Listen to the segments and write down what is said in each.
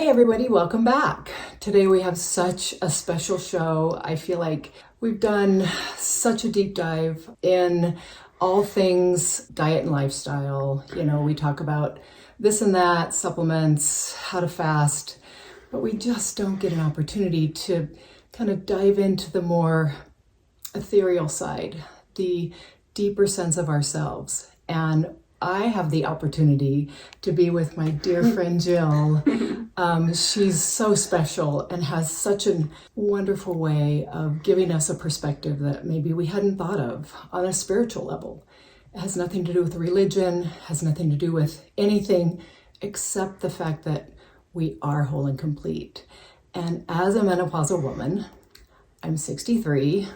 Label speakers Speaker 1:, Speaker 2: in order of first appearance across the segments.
Speaker 1: Hey everybody, welcome back. Today we have such a special show. I feel like we've done such a deep dive in all things diet and lifestyle. You know, we talk about this and that, supplements, how to fast, but we just don't get an opportunity to kind of dive into the more ethereal side, the deeper sense of ourselves. And I have the opportunity to be with my dear friend Jill. She's so special and has such a wonderful way of giving us a perspective that maybe we hadn't thought of on a spiritual level. It has nothing to do with religion, has nothing to do with anything except the fact that we are whole and complete. And as a menopausal woman, I'm 63.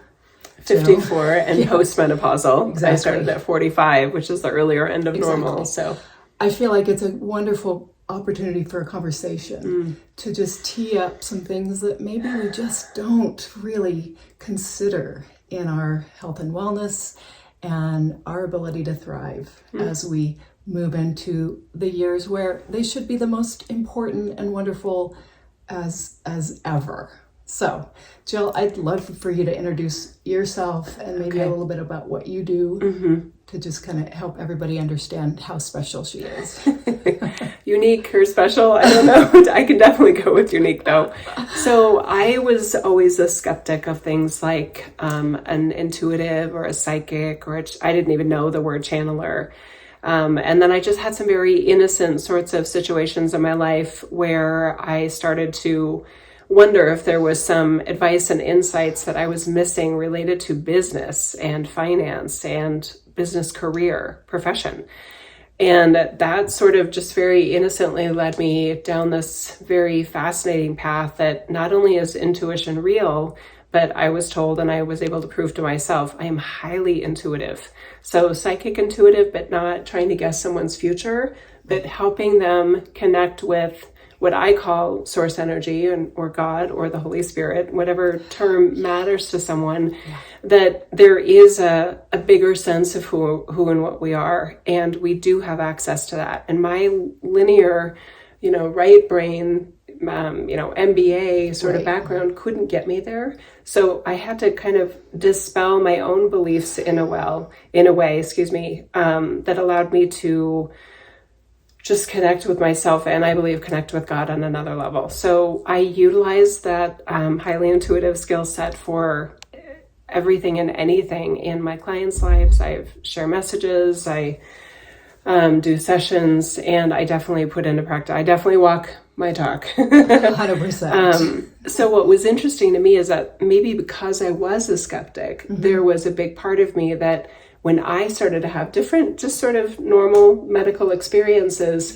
Speaker 2: 54 and postmenopausal.
Speaker 1: Exactly.
Speaker 2: I started at 45, which is the earlier end of normal. So
Speaker 1: I feel like it's a wonderful opportunity for a conversation to just tee up some things that maybe we just don't really consider in our health and wellness and our ability to thrive as we move into the years where they should be the most important and wonderful as ever. So, Jill, I'd love for you to introduce yourself and maybe a little bit about what you do to just kind of help everybody understand how special she is.
Speaker 2: Unique or special, I don't know. I can definitely go with unique though. So I was always a skeptic of things like an intuitive or a psychic, or I didn't even know the word channeler. And then I just had some very innocent sorts of situations in my life where I started to wonder if there was some advice and insights that I was missing related to business and finance and business career profession. And that sort of just very innocently led me down this very fascinating path that not only is intuition real, but I was told and I was able to prove to myself, I am highly intuitive. So psychic intuitive, but not trying to guess someone's future, but helping them connect with what I call source energy or God or the Holy Spirit, whatever term matters to someone, that there is a bigger sense of who and what we are. And we do have access to that. And my linear, right brain, MBA sort of background couldn't get me there. So I had to kind of dispel my own beliefs in a way, that allowed me to just connect with myself and I believe connect with God on another level. So I utilize that highly intuitive skill set for everything and anything in my clients' lives. I share messages, I do sessions, and I definitely put into practice. I definitely walk my talk.
Speaker 1: 100%.
Speaker 2: So what was interesting to me is that maybe because I was a skeptic, there was a big part of me that when I started to have different, just sort of normal medical experiences,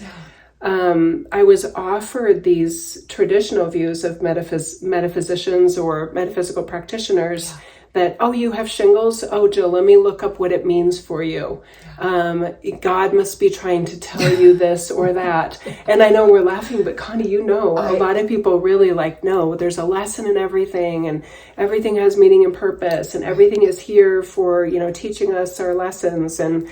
Speaker 2: I was offered these traditional views of metaphysicians or metaphysical practitioners that, oh, you have shingles? Oh, Jill, let me look up what it means for you. God must be trying to tell you this or that. And I know we're laughing, but Connie, a lot of people really no, there's a lesson in everything and everything has meaning and purpose and everything is here for, teaching us our lessons. And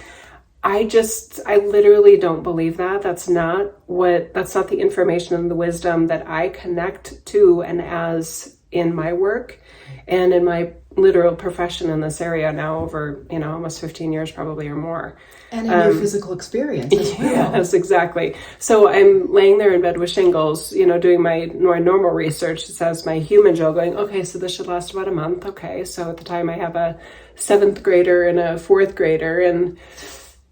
Speaker 2: I literally don't believe that. That's not the information and the wisdom that I connect to and as in my work and in my literal profession in this area now over, almost 15 years probably or more.
Speaker 1: And in your physical experience as well.
Speaker 2: Yes, exactly. So I'm laying there in bed with shingles, doing my normal research. It says my human Jill going, okay, so this should last about a month. Okay, so at the time I have a 7th grader and a 4th grader and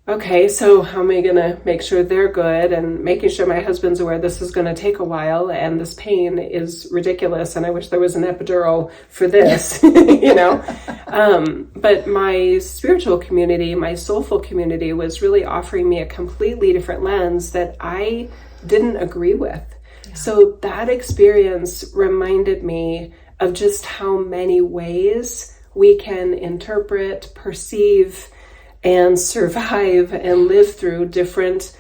Speaker 2: okay, so how am I going to make sure they're good and making sure my husband's aware this is going to take a while and this pain is ridiculous and I wish there was an epidural for this, But my spiritual community, my soulful community was really offering me a completely different lens that I didn't agree with. Yeah. So that experience reminded me of just how many ways we can interpret, perceive, and survive and live through different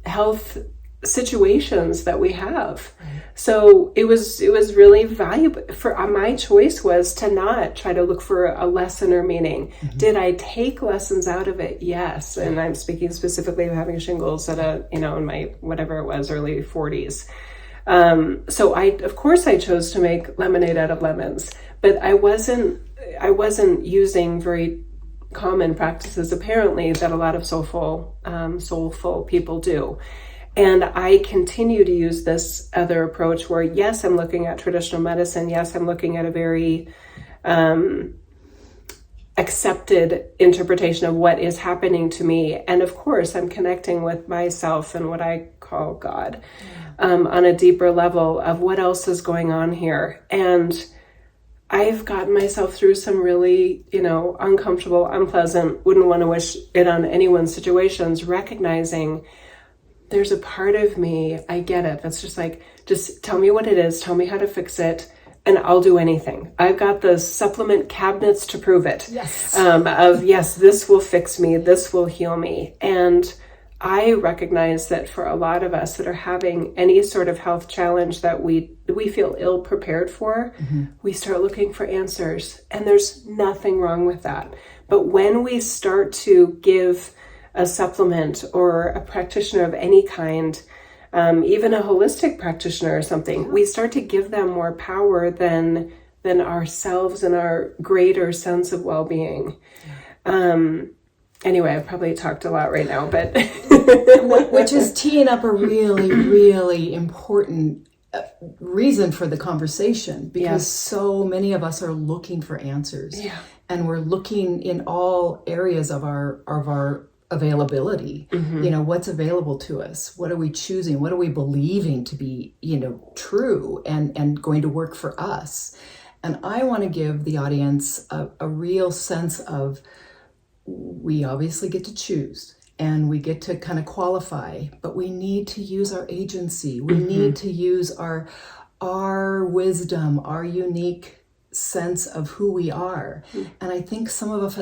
Speaker 2: health situations that we have. Right. So it was really valuable. My choice was to not try to look for a lesson or meaning. Mm-hmm. Did I take lessons out of it? Yes. And I'm speaking specifically of having shingles at in my, whatever it was, early 40s. So of course I chose to make lemonade out of lemons, but I wasn't using very common practices apparently that a lot of soulful people do. And I continue to use this other approach where, yes, I'm looking at traditional medicine. Yes, I'm looking at a very accepted interpretation of what is happening to me. And of course, I'm connecting with myself and what I call God on a deeper level of what else is going on here. And I've gotten myself through some really, uncomfortable, unpleasant, wouldn't want to wish it on anyone's situations, recognizing there's a part of me, I get it, that's just like, just tell me what it is, tell me how to fix it, and I'll do anything. I've got the supplement cabinets to prove it.
Speaker 1: Yes.
Speaker 2: Yes, this will fix me, this will heal me. And I recognize that for a lot of us that are having any sort of health challenge that we feel ill prepared for, we start looking for answers. And there's nothing wrong with that. But when we start to give a supplement or a practitioner of any kind, even a holistic practitioner or something, we start to give them more power than ourselves and our greater sense of well-being. Anyway, I've probably talked a lot right now, but
Speaker 1: which is teeing up a really, really important reason for the conversation, because so many of us are looking for answers, and we're looking in all areas of our availability. What's available to us? What are we choosing? What are we believing to be, true and going to work for us? And I want to give the audience a real sense of, we obviously get to choose and we get to kind of qualify, but we need to use our agency. We need to use our wisdom, our unique sense of who we are. And I think some of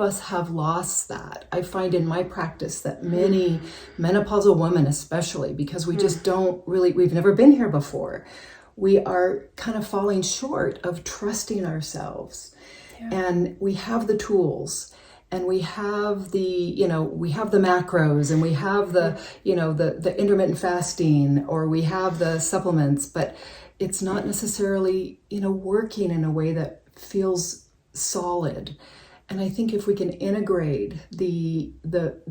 Speaker 1: us have lost that. I find in my practice that many menopausal women, especially because we just we've never been here before, we are kind of falling short of trusting ourselves. And we have the tools, and we have the macros, and we have the intermittent fasting, or we have the supplements, but it's not necessarily, working in a way that feels solid. And I think if we can integrate the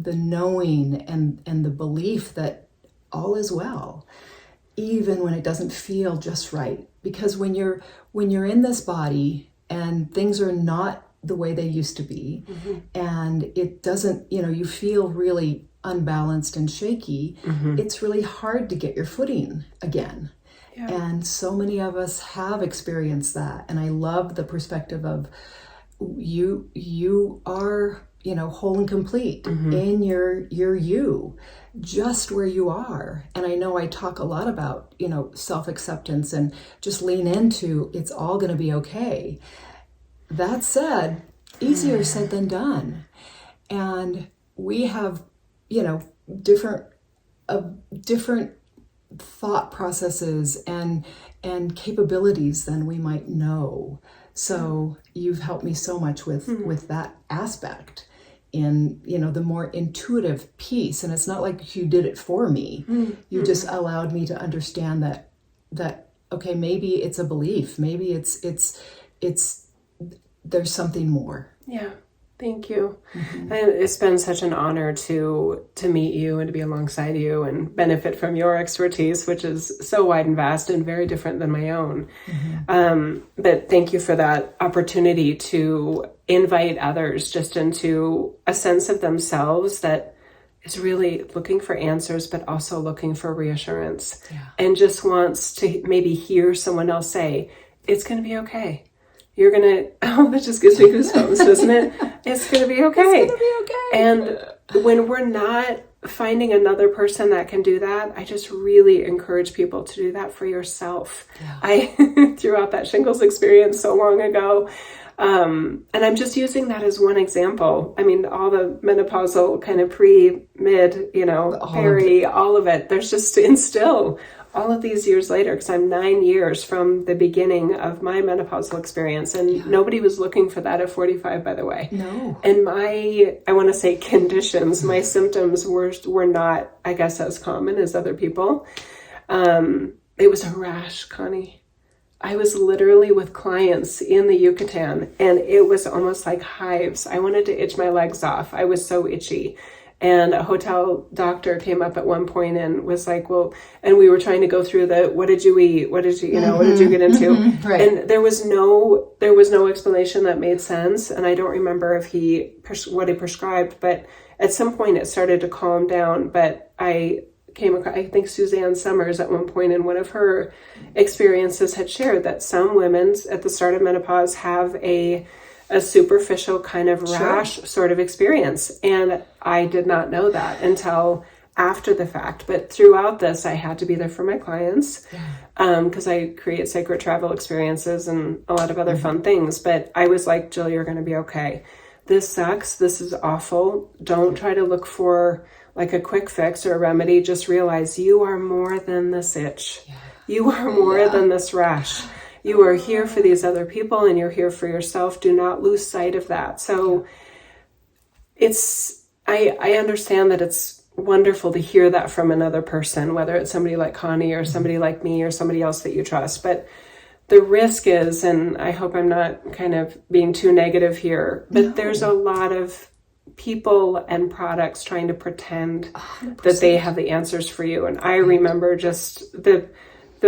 Speaker 1: knowing and the belief that all is well, even when it doesn't feel just right, because when you're in this body and things are not the way they used to be, and it doesn't, you feel really unbalanced and shaky, it's really hard to get your footing again. And so many of us have experienced that. And I love the perspective of you are, whole and complete in your you, just where you are. And I know I talk a lot about, self-acceptance and just lean into it's all going to be okay. That said, easier said than done. And we have, different thought processes and capabilities than we might know. So you've helped me so much with that aspect in, the more intuitive piece. And it's not like you did it for me. You just allowed me to understand that, okay, maybe it's a belief. Maybe it's there's something more.
Speaker 2: Yeah. Thank you. And it's been such an honor to meet you and to be alongside you and benefit from your expertise, which is so wide and vast and very different than my own. But thank you for that opportunity to invite others just into a sense of themselves that is really looking for answers, but also looking for reassurance, and just wants to maybe hear someone else say, it's going to be okay. You're going to, that just gives me goosebumps, doesn't it? It's going to be okay. It's going to be okay. And when we're not finding another person that can do that, I just really encourage people to do that for yourself. I threw out that shingles experience so long ago. And I'm just using that as one example. I mean, all the menopausal kind of pre, mid, peri, all of it. There's just to instill all of these years later, because I'm 9 years from the beginning of my menopausal experience, and nobody was looking for that at 45, by the way.
Speaker 1: No.
Speaker 2: And I want to say conditions, my symptoms were not, I guess, as common as other people. It was a rash, Connie. I was literally with clients in the Yucatan, and it was almost like hives. I wanted to itch my legs off. I was so itchy. And a hotel doctor came up at one point and was like, well, and we were trying to go through what did you eat? What did you, what did you get into?
Speaker 1: Right.
Speaker 2: And there was no explanation that made sense. And I don't remember what he prescribed, but at some point it started to calm down. But I came across, I think Suzanne Summers at one point in one of her experiences had shared that some women at the start of menopause have a superficial kind of rash sort of experience. And I did not know that until after the fact. But throughout this, I had to be there for my clients because I create sacred travel experiences and a lot of other fun things. But I was like, Jill, you're going to be okay. This sucks. This is awful. Don't try to look for like a quick fix or a remedy. Just realize you are more than this itch. Yeah. You are more than this rash. You are here for these other people and you're here for yourself. Do not lose sight of that. So I understand that it's wonderful to hear that from another person, whether it's somebody like Connie or somebody like me or somebody else that you trust. But the risk is, and I hope I'm not kind of being too negative here, but there's a lot of people and products trying to pretend 100%. That they have the answers for you. And I remember just the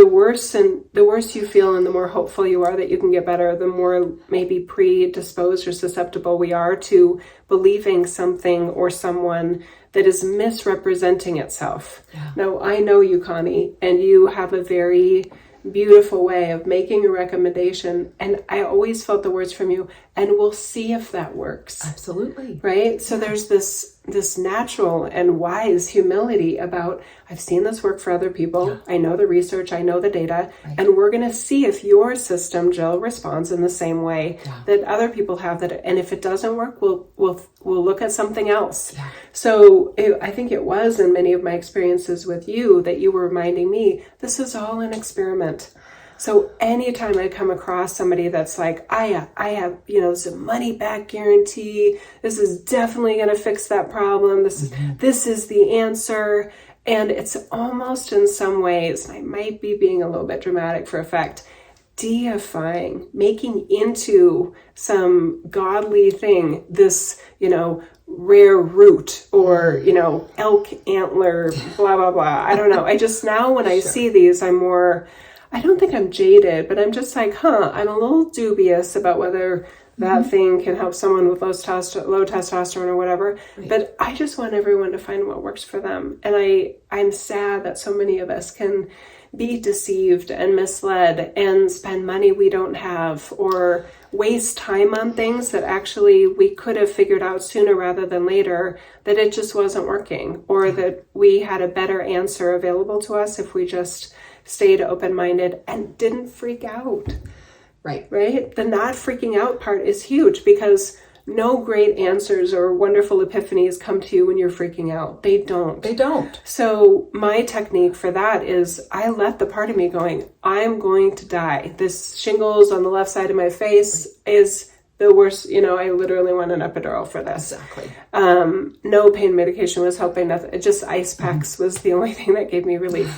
Speaker 2: worse you feel and the more hopeful you are that you can get better, the more maybe predisposed or susceptible we are to believing something or someone that is misrepresenting itself. Yeah. Now, I know you, Connie, and you have a very beautiful way of making a recommendation. And I always felt the words from you, and we'll see if that works.
Speaker 1: Absolutely.
Speaker 2: Right? So there's this natural and wise humility about, I've seen this work for other people. Yeah. I know the research, I know the data, and we're going to see if your system, Jill, responds in the same way that other people have. And if it doesn't work, we'll look at something else. Yeah. So I think it was in many of my experiences with you that you were reminding me, this is all an experiment. So anytime I come across somebody that's like, I have, this money back guarantee. This is definitely going to fix that problem. This is the answer. And it's almost in some ways, I might be being a little bit dramatic for effect, deifying, making into some godly thing, this, rare root or, elk antler, blah, blah, blah. I don't know. I just now when I see these, I don't think I'm jaded, but I'm just like, I'm a little dubious about whether that thing can help someone with low testosterone or whatever. Right. But I just want everyone to find what works for them. And I'm sad that so many of us can be deceived and misled and spend money we don't have or waste time on things that actually we could have figured out sooner rather than later, that it just wasn't working, or that we had a better answer available to us if we just stayed open-minded and didn't freak out. Right? The not freaking out part is huge, because no great answers or wonderful epiphanies come to you when you're freaking out. They don't. So my technique for that is I let the part of me going, I'm going to die. This shingles on the left side of my face is the worst. I literally want an epidural for this.
Speaker 1: Exactly.
Speaker 2: No pain medication was helping. Nothing. Just ice packs was the only thing that gave me relief.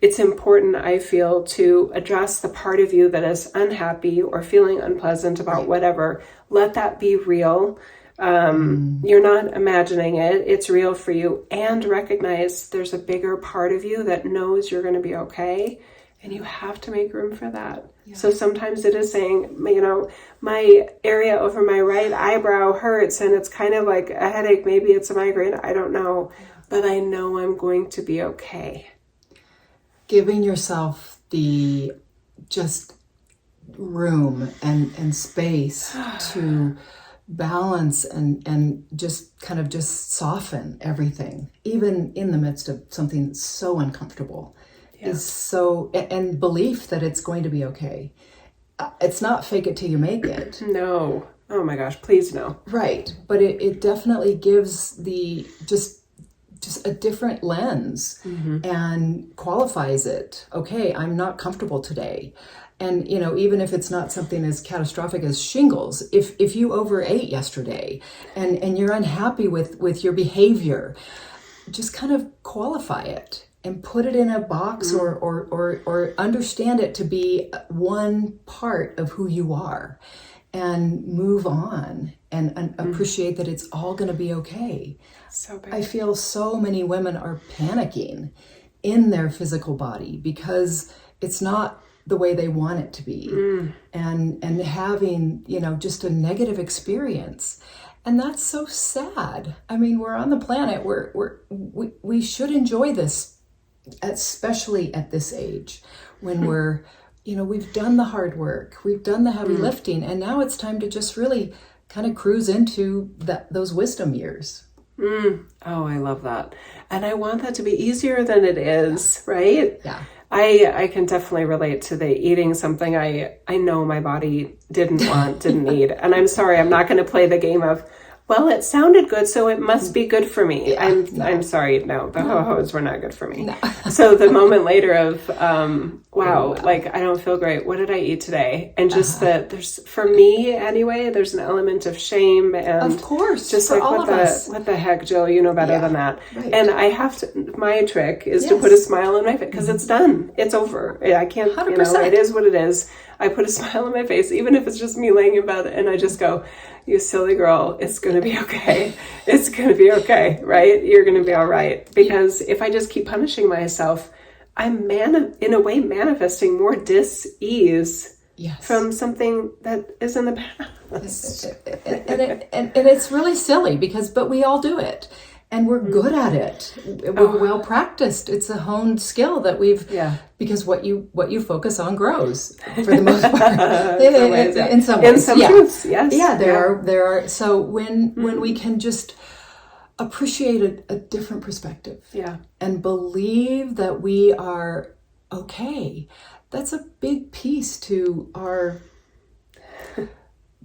Speaker 2: It's important, I feel, to address the part of you that is unhappy or feeling unpleasant about whatever. Let that be real. You're not imagining it. It's real for you. And recognize there's a bigger part of you that knows you're going to be okay. And you have to make room for that. Yeah. So sometimes it is saying, my area over my right eyebrow hurts and it's kind of like a headache. Maybe it's a migraine. I don't know. Yeah. But I know I'm going to be okay.
Speaker 1: Giving yourself the just room and space to balance and just kind of just soften everything, even in the midst of something so uncomfortable, is so, and belief that it's going to be okay. It's not fake it till you make it.
Speaker 2: No. Oh my gosh, please no.
Speaker 1: Right. But it definitely gives the just a different lens and qualifies it. Okay, I'm not comfortable today. And, even if it's not something as catastrophic as shingles, if you overate yesterday and you're unhappy with your behavior, just kind of qualify it and put it in a box or understand it to be one part of who you are, and move on and appreciate that it's all going to be okay.
Speaker 2: So big.
Speaker 1: I feel so many women are panicking in their physical body because it's not the way they want it to be, and having, just a negative experience. And that's so sad. I mean, we're on the planet. We should enjoy this, especially at this age when we're, we've done the hard work, we've done the heavy lifting, and now it's time to just really kind of cruise into those wisdom years.
Speaker 2: Oh, I love that. And I want that to be easier than it is, right?
Speaker 1: Yeah.
Speaker 2: I can definitely relate to the eating something I know my body didn't want, didn't need. And I'm sorry, I'm not going to play the game of, well, it sounded good, so it must be good for me.
Speaker 1: Yeah,
Speaker 2: I'm sorry, no, the ho-hos were not good for me.
Speaker 1: No.
Speaker 2: So the moment later of, wow, like, I don't feel great. What did I eat today? And just that for me anyway, there's an element of shame. And
Speaker 1: of course,
Speaker 2: just
Speaker 1: for
Speaker 2: like,
Speaker 1: all of us.
Speaker 2: what the heck, Jill, you know better than that.
Speaker 1: Right.
Speaker 2: And I have to, my trick is to put a smile on my face because it's done. It's over. I can't,
Speaker 1: 100%.
Speaker 2: It is what it is. I put a smile on my face, even if it's just me laying in bed, and I just go, you silly girl, it's going to be okay. It's going to be okay, right? You're going to be all right. Because if I just keep punishing myself, I'm in a way manifesting more dis-ease from something that is in the past.
Speaker 1: And it's really silly but we all do it. And we're good at it. We're well practiced. It's a honed skill that because what you focus on grows for the most part. In some ways.
Speaker 2: Yes.
Speaker 1: Yeah, there are. So when we can just appreciate a different perspective, and believe that we are okay, that's a big piece to our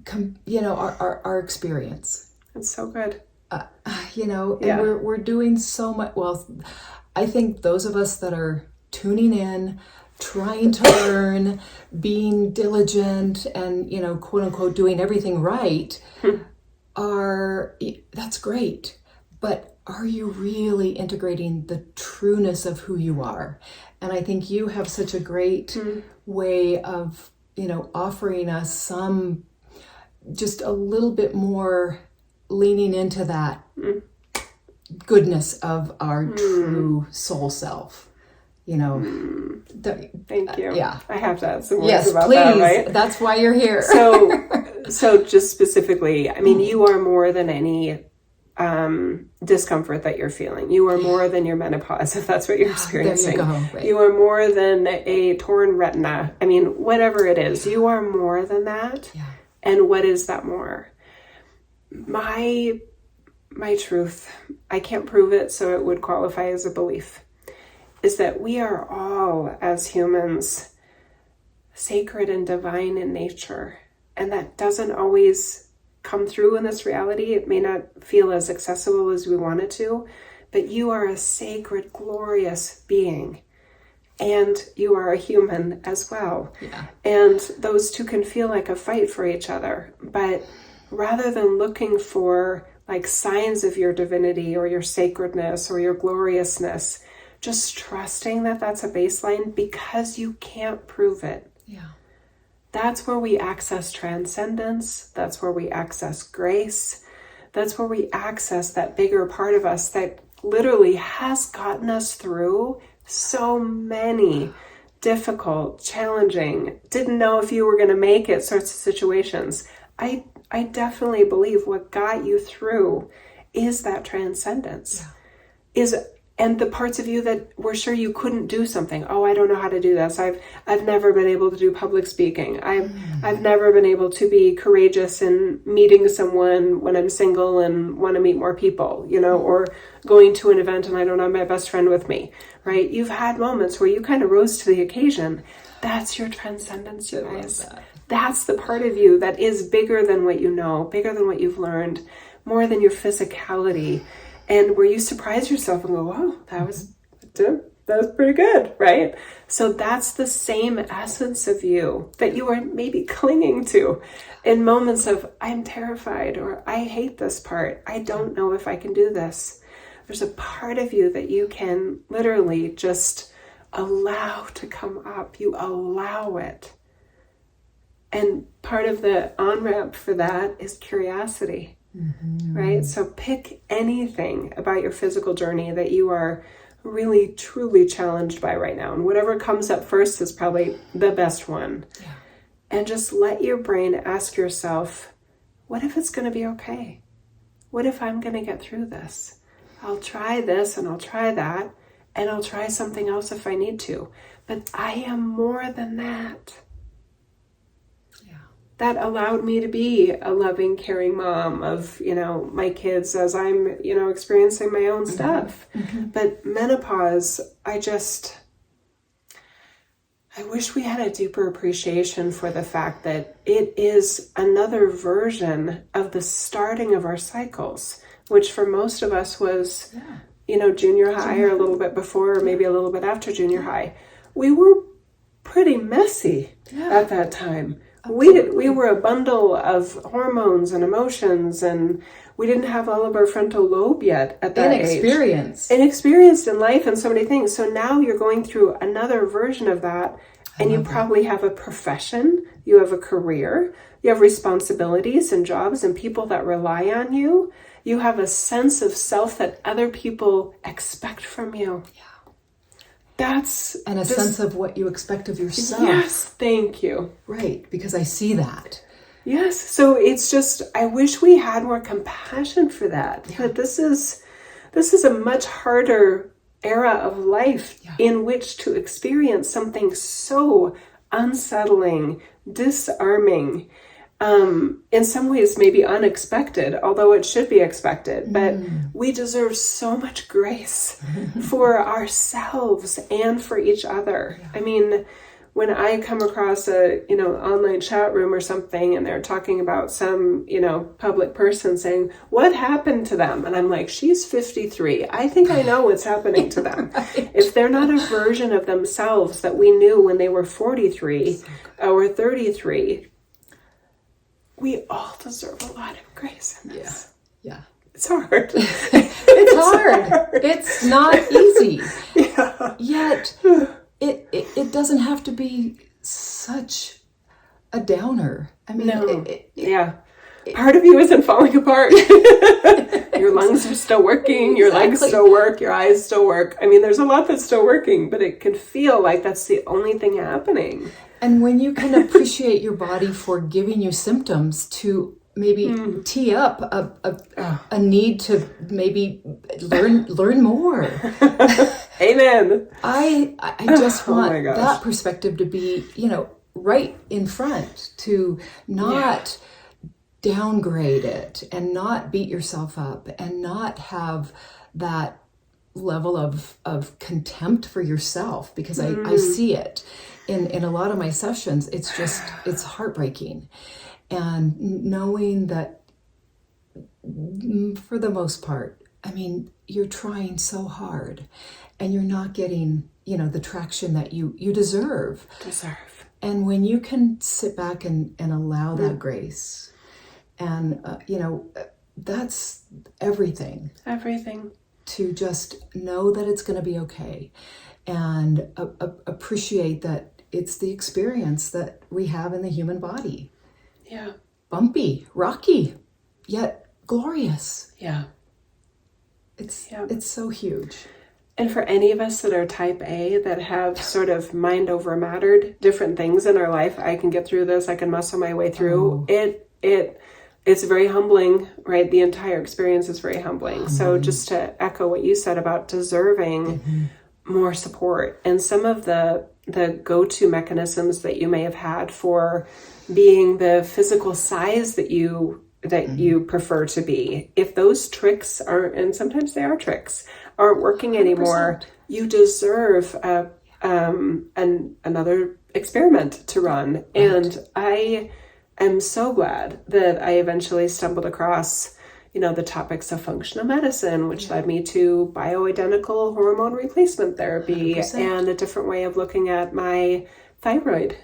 Speaker 1: our experience.
Speaker 2: It's so good.
Speaker 1: And we're doing so much. Well, I think those of us that are tuning in, trying to learn, being diligent, and, quote unquote, doing everything right, that's great. But are you really integrating the trueness of who you are? And I think you have such a great way of, offering us just a little bit more leaning into that goodness of our true soul self,
Speaker 2: Thank you.
Speaker 1: Yeah.
Speaker 2: I have to add some words about
Speaker 1: please.
Speaker 2: that, right?
Speaker 1: That's why you're here.
Speaker 2: So just specifically, I mean, you are more than any discomfort that you're feeling. You are more than your menopause, if that's what you're experiencing.
Speaker 1: There you go. Right.
Speaker 2: You are more than a torn retina. I mean, whatever it is, you are more than that.
Speaker 1: Yeah.
Speaker 2: And what is that more? My truth, I can't prove it, so it would qualify as a belief, is that we are all, as humans, sacred and divine in nature. And that doesn't always come through in this reality. It may not feel as accessible as we want it to, but you are a sacred, glorious being. And you are a human as well.
Speaker 1: Yeah.
Speaker 2: And those two can feel like a fight for each other. But rather than looking for like signs of your divinity or your sacredness or your gloriousness, just trusting that that's a baseline because you can't prove it.
Speaker 1: Yeah.
Speaker 2: That's where we access transcendence. That's where we access grace. That's where we access that bigger part of us that literally has gotten us through so many difficult, challenging, didn't know if you were going to make it sorts of situations. I definitely believe what got you through is that transcendence. And the parts of you that were sure you couldn't do something. Oh, I don't know how to do this. I've never been able to do public speaking. I've never been able to be courageous in meeting someone when I'm single and want to meet more people, or going to an event and I don't have my best friend with me, right? You've had moments where you kind of rose to the occasion. That's your transcendence, you guys. That's the part of you that is bigger than what you know, bigger than what you've learned, more than your physicality. And where you surprise yourself and go, wow, that was pretty good, right? So that's the same essence of you that you are maybe clinging to in moments of, I'm terrified, or I hate this part. I don't know if I can do this. there's a part of you that you can literally just allow to come up. You allow it. And part of the on-ramp for that is curiosity, right? So pick anything about your physical journey that you are really, truly challenged by right now. And whatever comes up first is probably the best one. Yeah. And just let your brain ask yourself, what if it's going to be okay? What if I'm going to get through this? I'll try this and I'll try that, and I'll try something else if I need to. But I am more than that. That allowed me to be a loving, caring mom of, my kids as I'm, experiencing my own stuff. But menopause, I wish we had a deeper appreciation for the fact that it is another version of the starting of our cycles, which for most of us was, junior high or a little bit before or maybe a little bit after junior high. We were pretty messy at that time. We were a bundle of hormones and emotions, and we didn't have all of our frontal lobe yet at that age. Inexperienced in life and so many things. So now you're going through another version of that, and you probably have a profession, you have a career, you have responsibilities and jobs and people that rely on you. You have a sense of self that other people expect from you. Yeah.
Speaker 1: And a sense of what you expect of yourself.
Speaker 2: Yes, thank you.
Speaker 1: Right, because I see that.
Speaker 2: Yes, so it's just, I wish we had more compassion for that. Yeah. That this is a much harder era of life in which to experience something so unsettling, disarming, in some ways maybe unexpected, although it should be expected, but we deserve so much grace for ourselves and for each other. I mean, when I come across a, online chat room or something and they're talking about some, public person saying, what happened to them? And I'm like, she's 53. I think I know what's happening to them. Right. If they're not a version of themselves that we knew when they were 43 or 33, we all deserve a lot of grace in this. Yeah. It's hard.
Speaker 1: It's hard. It's not easy. Yeah. Yet it doesn't have to be such a downer. I mean,
Speaker 2: no. Part of you isn't falling apart. Your lungs are still working, your legs still work, your eyes still work. I mean, there's a lot that's still working, but it can feel like that's the only thing happening.
Speaker 1: And when you can appreciate your body for giving you symptoms to maybe tee up a need to maybe learn more.
Speaker 2: Amen.
Speaker 1: I just want that perspective to be, right in front, to not downgrade it and not beat yourself up and not have that level of contempt for yourself, because I see it in a lot of my sessions. It's heartbreaking. And knowing that for the most part, I mean, you're trying so hard and you're not getting, the traction that you deserve. And when you can sit back and allow that grace, and, that's everything.
Speaker 2: Everything.
Speaker 1: To just know that it's going to be okay, and appreciate that it's the experience that we have in the human body.
Speaker 2: Yeah.
Speaker 1: Bumpy, rocky, yet glorious.
Speaker 2: Yeah.
Speaker 1: It's so huge.
Speaker 2: And for any of us that are type A, that have sort of mind over mattered different things in our life, I can get through this, I can muscle my way through. It's very humbling, right? The entire experience is very humbling. So just to echo what you said about deserving more support, and some of the go-to mechanisms that you may have had for being the physical size that you prefer to be, if those tricks aren't, and sometimes they are tricks, aren't working anymore, 100%. You deserve another experiment to run. Right. And I am so glad that I eventually stumbled across, the topics of functional medicine, which led me to bioidentical hormone replacement therapy 100%. And a different way of looking at my thyroid,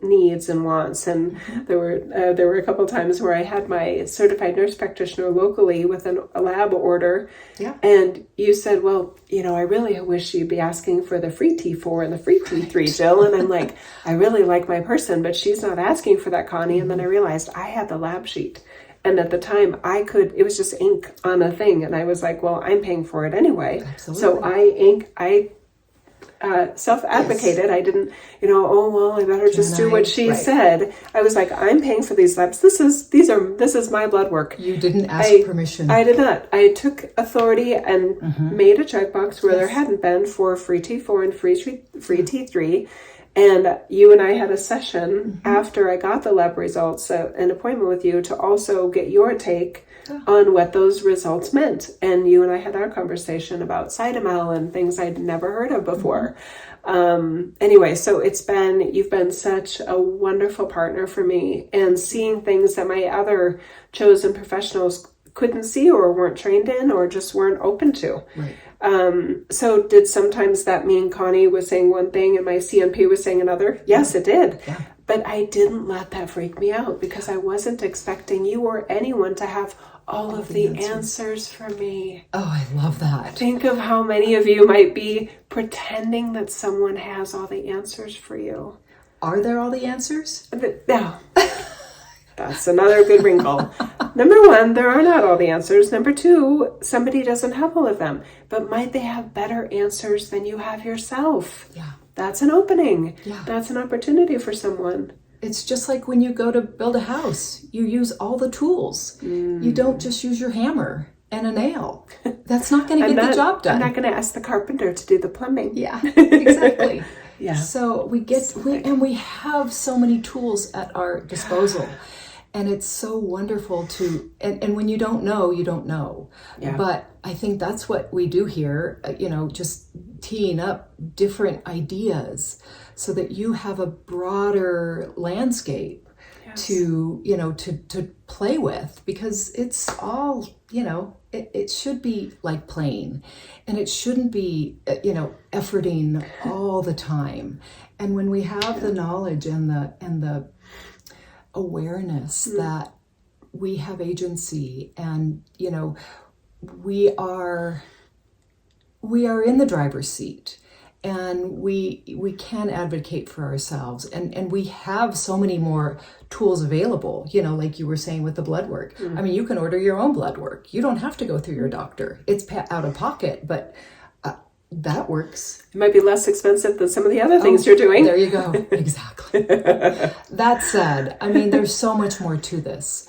Speaker 2: needs and wants. And there were a couple of times where I had my certified nurse practitioner locally with a lab order.
Speaker 1: Yeah.
Speaker 2: And you said, well, I really wish you'd be asking for the free T4 and the free T3, Jill. And I'm like, I really like my person, but she's not asking for that, Connie. And then I realized I had the lab sheet. And at the time it was just ink on a thing. And I was like, well, I'm paying for it anyway.
Speaker 1: Absolutely.
Speaker 2: So I self-advocated. Yes. I didn't, I better just do what she said. I was like, I'm paying for these labs. This is my blood work.
Speaker 1: You didn't ask permission.
Speaker 2: I did not. I took authority and made a checkbox where there hadn't been for free T4 and free T3. And you and I had a session after I got the lab results, an appointment with you to also get your take on what those results meant. And you and I had our conversation about Cytomel and things I'd never heard of before. Anyway, so you've been such a wonderful partner for me, and seeing things that my other chosen professionals couldn't see or weren't trained in or just weren't open to.
Speaker 1: Right.
Speaker 2: So did sometimes that mean Connie was saying one thing and my CNP was saying another? Yes, it did.
Speaker 1: Yeah.
Speaker 2: But I didn't let that freak me out because I wasn't expecting you or anyone to have all of the answers for me.
Speaker 1: Oh, I love that.
Speaker 2: Think of how many of you might be pretending that someone has all the answers for you.
Speaker 1: Are there all the answers?
Speaker 2: No. That's another good wrinkle. Number one, there are not all the answers. Number two, somebody doesn't have all of them. But might they have better answers than you have yourself?
Speaker 1: Yeah.
Speaker 2: That's an opening.
Speaker 1: Yeah.
Speaker 2: That's an opportunity for someone.
Speaker 1: It's just like when you go to build a house. You use all the tools. You don't just use your hammer and a nail. That's not going to get the job done.
Speaker 2: I'm not going to ask the carpenter to do the plumbing.
Speaker 1: Yeah, exactly.
Speaker 2: Yeah.
Speaker 1: So we have so many tools at our disposal. And it's so wonderful and when you don't know, you don't know.
Speaker 2: Yeah.
Speaker 1: But I think that's what we do here, just teeing up different ideas so that you have a broader landscape to play with, because it's all, it should be like playing, and it shouldn't be, efforting all the time. And when we have the knowledge and the awareness that we have agency, and we are in the driver's seat, and we can advocate for ourselves, and we have so many more tools available, like you were saying with the blood work. I mean, you can order your own blood work. You don't have to go through your doctor. It's out of pocket, but that works.
Speaker 2: It might be less expensive than some of the other things you're doing.
Speaker 1: There you go. Exactly. That said, I mean, there's so much more to this.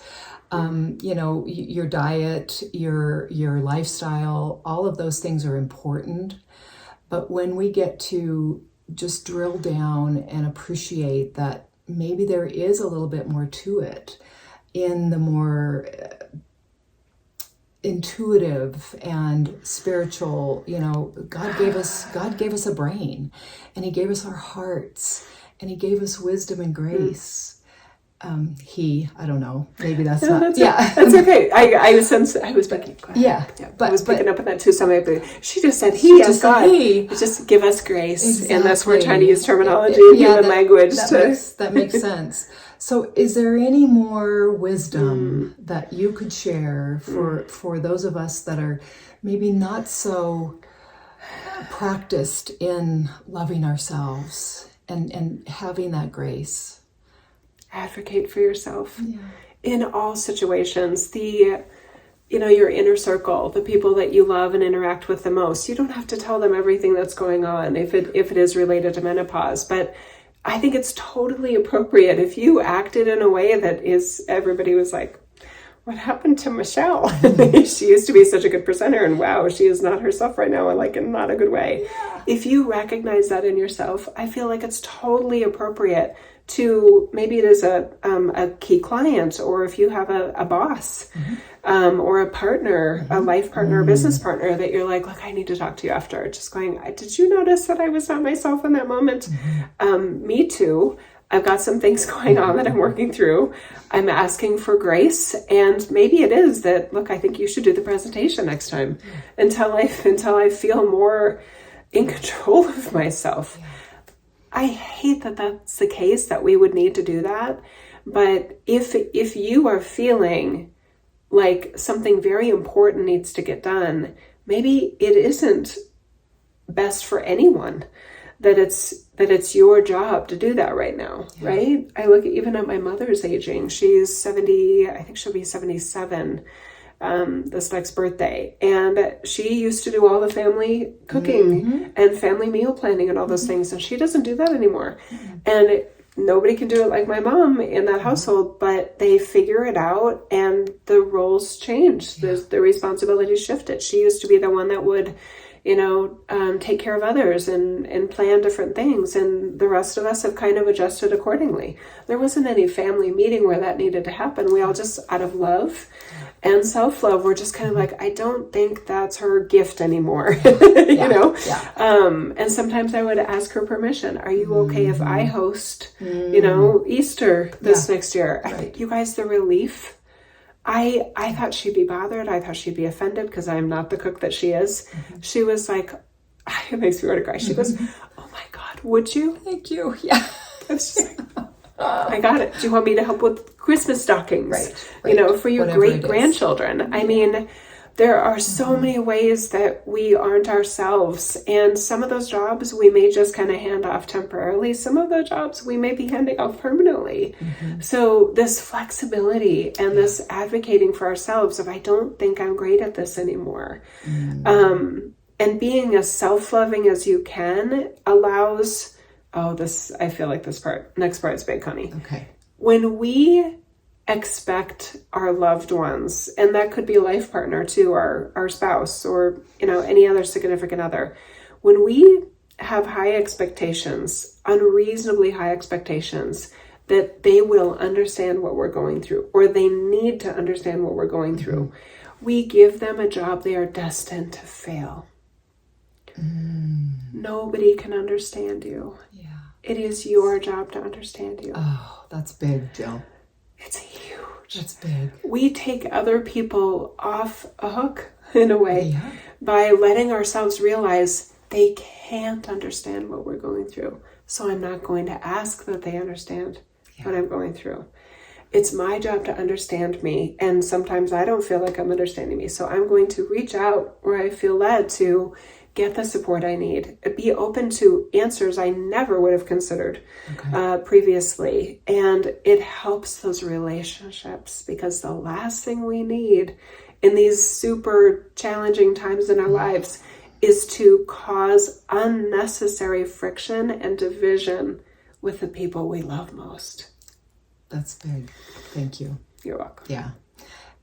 Speaker 1: Your diet, your lifestyle, all of those things are important. But when we get to just drill down and appreciate that maybe there is a little bit more to it in the more intuitive and spiritual, God gave us a brain, and he gave us our hearts, and he gave us wisdom and grace. I don't know, maybe that's not.
Speaker 2: That's okay. I was picking.
Speaker 1: Yeah,
Speaker 2: but I was picking up on that too. She just said he as God. Just give us grace, exactly. And that's we're trying to use terminology and human language.
Speaker 1: That makes sense. So, is there any more wisdom that you could share for those of us that are maybe not so practiced in loving ourselves and having that grace?
Speaker 2: Advocate for yourself in all situations. Your inner circle, the people that you love and interact with the most. You don't have to tell them everything that's going on if it is related to menopause, but I think it's totally appropriate if you acted in a way that everybody was like, what happened to Michelle? She used to be such a good presenter, and wow, she is not herself right now, and in not a good way. Yeah. If you recognize that in yourself, I feel like it's totally appropriate to, maybe it is a key client, or if you have a boss, or a partner, a life partner, a business partner that you're like, look, I need to talk to you after. Just going, did you notice that I was not myself in that moment? Me too. I've got some things going on that I'm working through. I'm asking for grace, and maybe it is that, look, I think you should do the presentation next time until I feel more in control of myself. I hate that that's the case, that we would need to do that. But if you are feeling like something very important needs to get done, maybe it isn't best for anyone that it's your job to do that right now, right? I look even at my mother's aging. She's 70, I think she'll be 77 this next birthday. And she used to do all the family cooking and family meal planning and all those things. And she doesn't do that anymore. And nobody can do it like my mom in that household, but they figure it out and the roles change. The responsibilities shifted. She used to be the one that would, take care of others and plan different things. And the rest of us have kind of adjusted accordingly. There wasn't any family meeting where that needed to happen. We all just, out of love and self-love, we're just kind of like, I don't think that's her gift anymore, and sometimes I would ask her permission. Are you okay if I host, Easter this next year? I think, you guys, the relief. I thought she'd be bothered. I thought she'd be offended because I'm not the cook that she is. She was like, it makes me want to cry. She goes, oh my God, would you?
Speaker 1: Thank you. Yeah.
Speaker 2: It's just like, I got it. Do you want me to help with Christmas stockings?
Speaker 1: Right.
Speaker 2: For your great-grandchildren. I mean, there are so many ways that we aren't ourselves. And some of those jobs we may just kind of hand off temporarily. Some of the jobs we may be handing off permanently. So this flexibility and this advocating for ourselves of, I don't think I'm great at this anymore. And being as self-loving as you can allows, I feel like next part is big, Connie.
Speaker 1: Okay.
Speaker 2: When we expect our loved ones, and that could be a life partner too, our spouse, or any other significant other, when we have high expectations, unreasonably high expectations, that they will understand what we're going through, or they need to understand what we're going through, we give them a job they are destined to fail. Nobody can understand you. It is your job to understand you.
Speaker 1: Oh, that's big, Jill.
Speaker 2: It's huge.
Speaker 1: That's big.
Speaker 2: We take other people off a hook in a way by letting ourselves realize they can't understand what we're going through. So I'm not going to ask that they understand what I'm going through. It's my job to understand me. And sometimes I don't feel like I'm understanding me. So I'm going to reach out where I feel led to get the support I need, be open to answers I never would have considered previously. And it helps those relationships, because the last thing we need in these super challenging times in our lives is to cause unnecessary friction and division with the people we love most.
Speaker 1: That's big. Thank you.
Speaker 2: You're welcome.
Speaker 1: Yeah.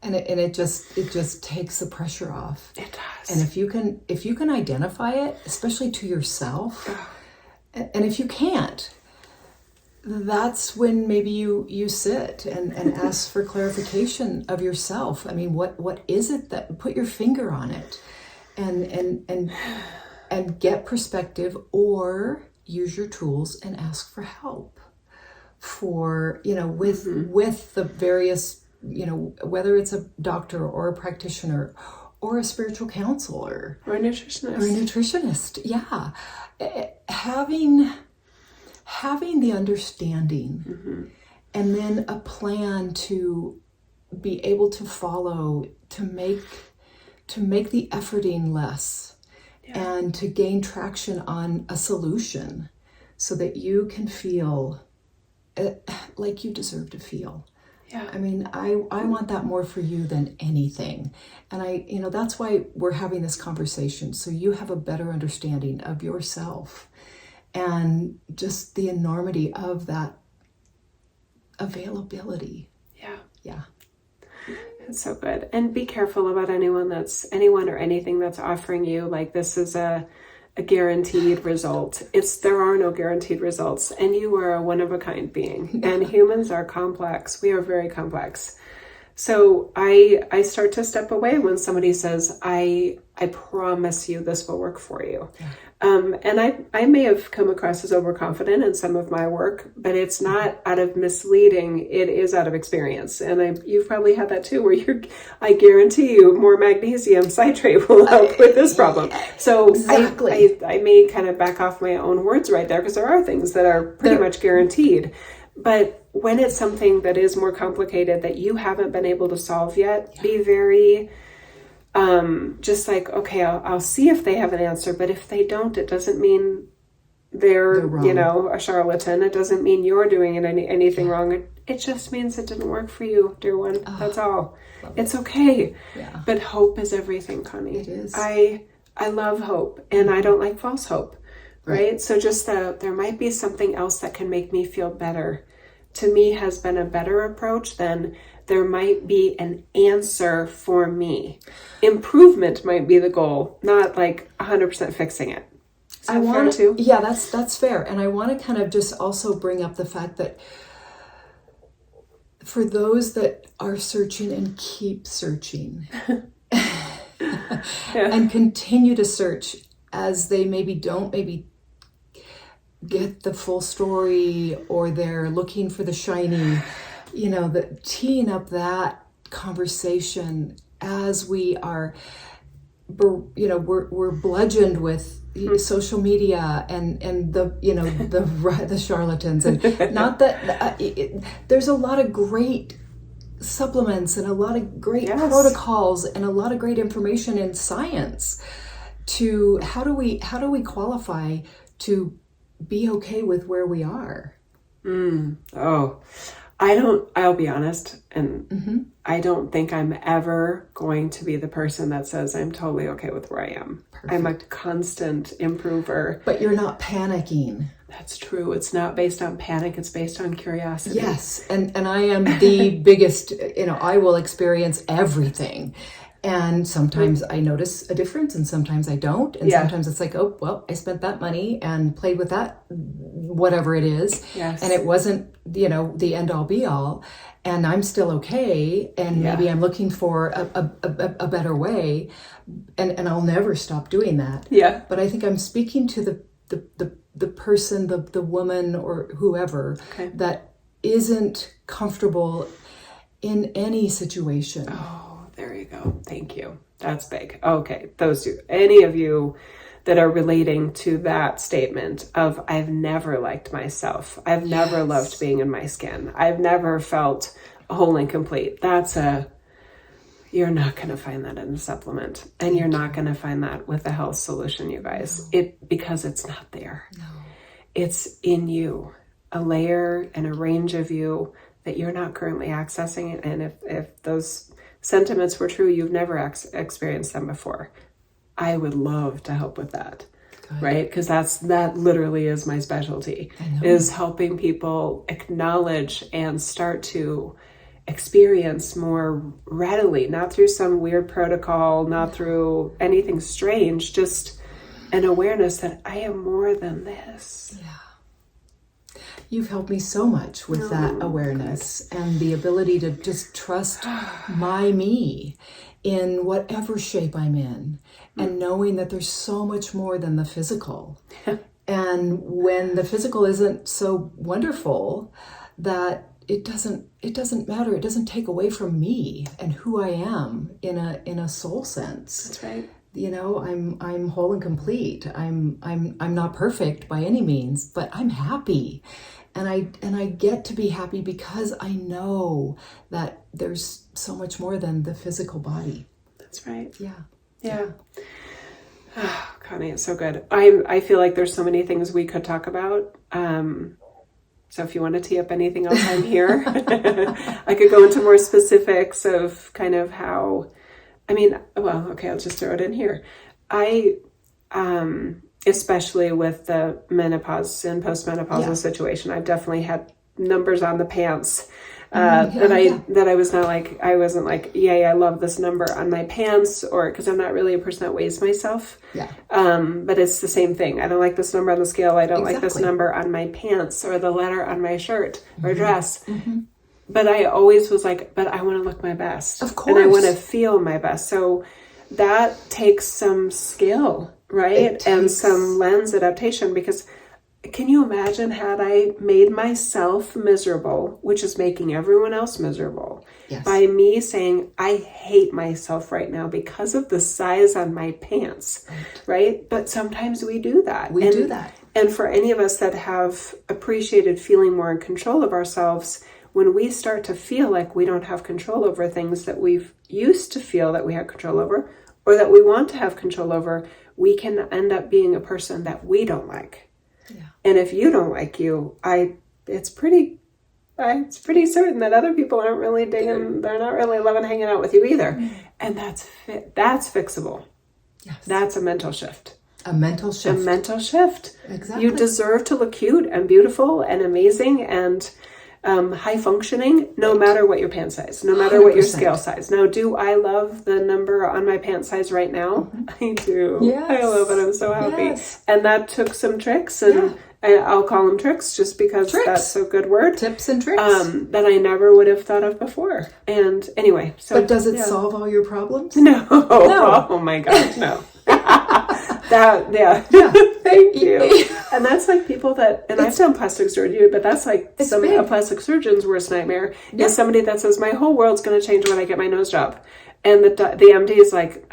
Speaker 1: And it just takes the pressure off.
Speaker 2: It does.
Speaker 1: And if you can identify it, especially to yourself, and if you can't, that's when maybe you sit and ask for clarification of yourself. I mean, what is it that, put your finger on it, and get perspective, or use your tools and ask for help for, with the various, whether it's a doctor or a practitioner or a spiritual counselor
Speaker 2: or a nutritionist.
Speaker 1: Yeah. Having the understanding and then a plan to be able to follow, to make the efforting less and to gain traction on a solution so that you can feel like you deserve to feel.
Speaker 2: Yeah.
Speaker 1: I mean, I want that more for you than anything. And that's why we're having this conversation, so you have a better understanding of yourself and just the enormity of that availability. Yeah.
Speaker 2: It's so good. And be careful about anyone or anything that's offering you like this is a guaranteed result. There are no guaranteed results, and you are a one-of-a-kind being. And humans are complex. We are very complex. So I start to step away when somebody says, I promise you this will work for you.
Speaker 1: Yeah.
Speaker 2: And I may have come across as overconfident in some of my work, but it's not out of misleading. It is out of experience. And you've probably had that too, where I guarantee you more magnesium citrate will help with this problem. So
Speaker 1: exactly.
Speaker 2: I may kind of back off my own words right there, because there are things that are pretty much guaranteed. But when it's something that is more complicated that you haven't been able to solve yet, be very just like, okay, I'll see if they have an answer, but if they don't, it doesn't mean they're a charlatan. It doesn't mean you're doing anything wrong. It just means it didn't work for you, dear one. That's all. It's okay.
Speaker 1: Yeah.
Speaker 2: But hope is everything, Connie.
Speaker 1: It is.
Speaker 2: I love hope, and I don't like false hope. Right? So just there might be something else that can make me feel better, to me has been a better approach than there might be an answer for me. Improvement might be the goal, not like 100% fixing it. Is that fair too?
Speaker 1: Yeah, that's fair. And I want to kind of just also bring up the fact that for those that are searching and keep searching and continue to search as they maybe don't get the full story, or they're looking for the shiny, the teeing up that conversation as we are, we're bludgeoned with social media and the charlatans, and not that there's a lot of great supplements and a lot of great protocols and a lot of great information in science to how do we qualify to be okay with where we are.
Speaker 2: I'll be honest, and I don't think I'm ever going to be the person that says I'm totally okay with where I am. Perfect. I'm a constant improver.
Speaker 1: But you're not panicking.
Speaker 2: That's true. It's not based on panic. It's based on curiosity.
Speaker 1: Yes. And I am the biggest, I will experience everything. And sometimes I notice a difference and sometimes I don't. And sometimes it's like, oh, well, I spent that money and played with that, whatever it is.
Speaker 2: Yes.
Speaker 1: And it wasn't, the end all be all. And I'm still okay. And maybe I'm looking for a better way. And I'll never stop doing that.
Speaker 2: Yeah.
Speaker 1: But I think I'm speaking to the person, the woman or whoever that isn't comfortable in any situation.
Speaker 2: Oh. There you go. Thank you. That's big. Okay. Those two. Any of you that are relating to that statement of I've never liked myself. I've never loved being in my skin. I've never felt whole and complete. You're not going to find that in a supplement. And you're not going to find that with a health solution, you guys. Because it's not there.
Speaker 1: No.
Speaker 2: It's in you. A layer and a range of you that you're not currently accessing. And if those sentiments were true, you've never experienced them before, I would love to help with that. Good. Right? Because that literally is my specialty, is helping people acknowledge and start to experience more readily, not through some weird protocol, not through anything strange, just an awareness that I am more than this.
Speaker 1: Yeah. You've helped me so much with that awareness and the ability to just trust my me in whatever shape I'm in, and knowing that there's so much more than the physical. And when the physical isn't so wonderful, that it doesn't matter. It doesn't take away from me and who I am in a soul sense.
Speaker 2: That's right.
Speaker 1: I'm whole and complete. I'm not perfect by any means, but I'm happy. And I get to be happy because I know that there's so much more than the physical body.
Speaker 2: That's right.
Speaker 1: Yeah.
Speaker 2: Oh, Connie, it's so good. I feel like there's so many things we could talk about. So if you want to tee up anything else, I'm here. I could go into more specifics of kind of how, I'll just throw it in here. Especially with the menopause and postmenopausal situation, I've definitely had numbers on the pants that I was not like, I wasn't like, yay, I love this number on my pants, or because I'm not really a person that weighs myself.
Speaker 1: Yeah.
Speaker 2: But it's the same thing. I don't like this number on the scale. I don't like this number on my pants or the letter on my shirt or dress. But I always was like, but I want to look my best.
Speaker 1: Of
Speaker 2: And I want to
Speaker 1: course.
Speaker 2: feel my best. So that takes some skill, right? And some lens adaptation, because can you imagine had I made myself miserable, which is making everyone else miserable,
Speaker 1: Yes.
Speaker 2: by me saying, I hate myself right now because of the size on my pants, right? But sometimes we do that.
Speaker 1: We do that.
Speaker 2: And for any of us that have appreciated feeling more in control of ourselves, when we start to feel like we don't have control over things that we've used to feel that we have control over, or that we want to have control over, we can end up being a person that we don't like.
Speaker 1: Yeah.
Speaker 2: And if you don't like you, it's pretty certain that other people aren't really digging, they're not really loving hanging out with you either. And that's fixable.
Speaker 1: Yes.
Speaker 2: That's a mental shift.
Speaker 1: A mental shift.
Speaker 2: A mental shift.
Speaker 1: Exactly.
Speaker 2: You deserve to look cute and beautiful and amazing and high functioning, no matter what your pant size, no matter what your
Speaker 1: 100%.
Speaker 2: scale size. Now, do I love the number on my pant size right now? I do.
Speaker 1: Yes.
Speaker 2: I love it. I'm so happy.
Speaker 1: Yes.
Speaker 2: And that took some tricks, and I'll call them tricks just because that's a good word.
Speaker 1: Tips and tricks.
Speaker 2: That I never would have thought of before. And anyway, so.
Speaker 1: But does it solve all your problems?
Speaker 2: No. Oh my gosh, no. Thank you. And that's like people that, and I've done plastic surgery, but that's like a plastic surgeon's worst nightmare is somebody that says, my whole world's going to change when I get my nose job. And the MD is like,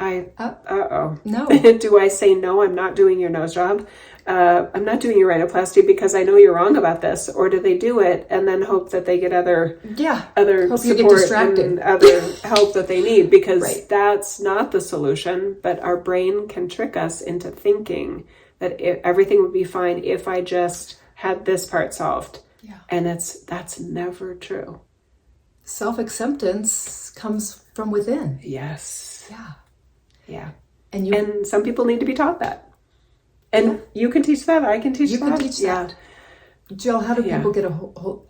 Speaker 1: No.
Speaker 2: Do I say, no, I'm not doing your nose job? I'm not doing your rhinoplasty because I know you're wrong about this. Or do they do it and then hope that they get other
Speaker 1: hope you get
Speaker 2: support
Speaker 1: distracted.
Speaker 2: and other help that they need? Because that's not the solution. But our brain can trick us into thinking that everything would be fine if I just had this part solved.
Speaker 1: Yeah.
Speaker 2: And that's never true.
Speaker 1: Self-acceptance comes from within.
Speaker 2: Yes.
Speaker 1: Yeah.
Speaker 2: Yeah.
Speaker 1: And
Speaker 2: some people need to be taught that. And you can teach that. I can teach that.
Speaker 1: You can teach that. Jill, how do people get a hold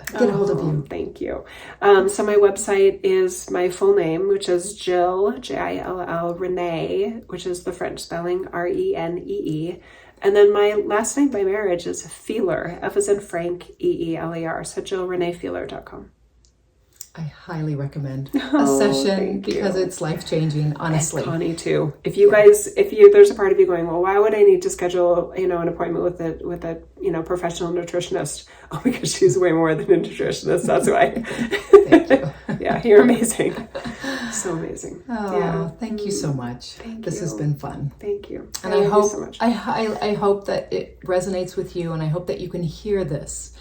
Speaker 1: of you?
Speaker 2: Thank you. So my website is my full name, which is Jill, Jill, Renee, which is the French spelling, Renee. And then my last name by marriage is Feeler, F as in Frank, Eeler. So JillReneeFeeler.com.
Speaker 1: I highly recommend a session because it's life-changing, honestly.
Speaker 2: And Connie too. If there's a part of you going, well, why would I need to schedule, an appointment with a professional nutritionist? Oh, because she's way more than a nutritionist. That's why.
Speaker 1: Thank you.
Speaker 2: Yeah, you're amazing. So amazing.
Speaker 1: Oh, thank you so much. This has been fun.
Speaker 2: Thank you.
Speaker 1: And I hope
Speaker 2: so much.
Speaker 1: I hope that it resonates with you, and I hope that you can hear this.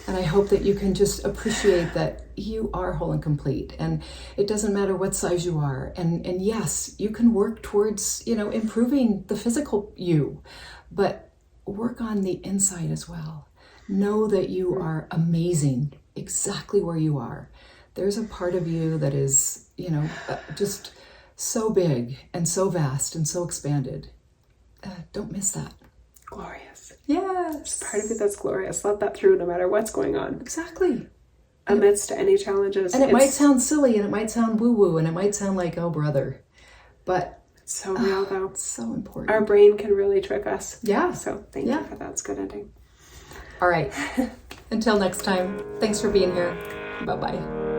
Speaker 1: And I hope that you can just appreciate that you are whole and complete. And it doesn't matter what size you are. And yes, you can work towards, improving the physical you, but work on the inside as well. Know that you are amazing exactly where you are. There's a part of you that is, just so big and so vast and so expanded. Don't miss that.
Speaker 2: Glorious.
Speaker 1: Yes.
Speaker 2: Part of it that's glorious. Let that through no matter what's going on.
Speaker 1: Exactly.
Speaker 2: Amidst any challenges.
Speaker 1: And it might sound silly, and it might sound woo-woo, and it might sound like, oh, brother. But
Speaker 2: it's so real, though.
Speaker 1: It's so important.
Speaker 2: Our brain can really trick us.
Speaker 1: Yeah.
Speaker 2: So thank you for that. It's good ending.
Speaker 1: All right. Until next time, thanks for being here. Bye-bye.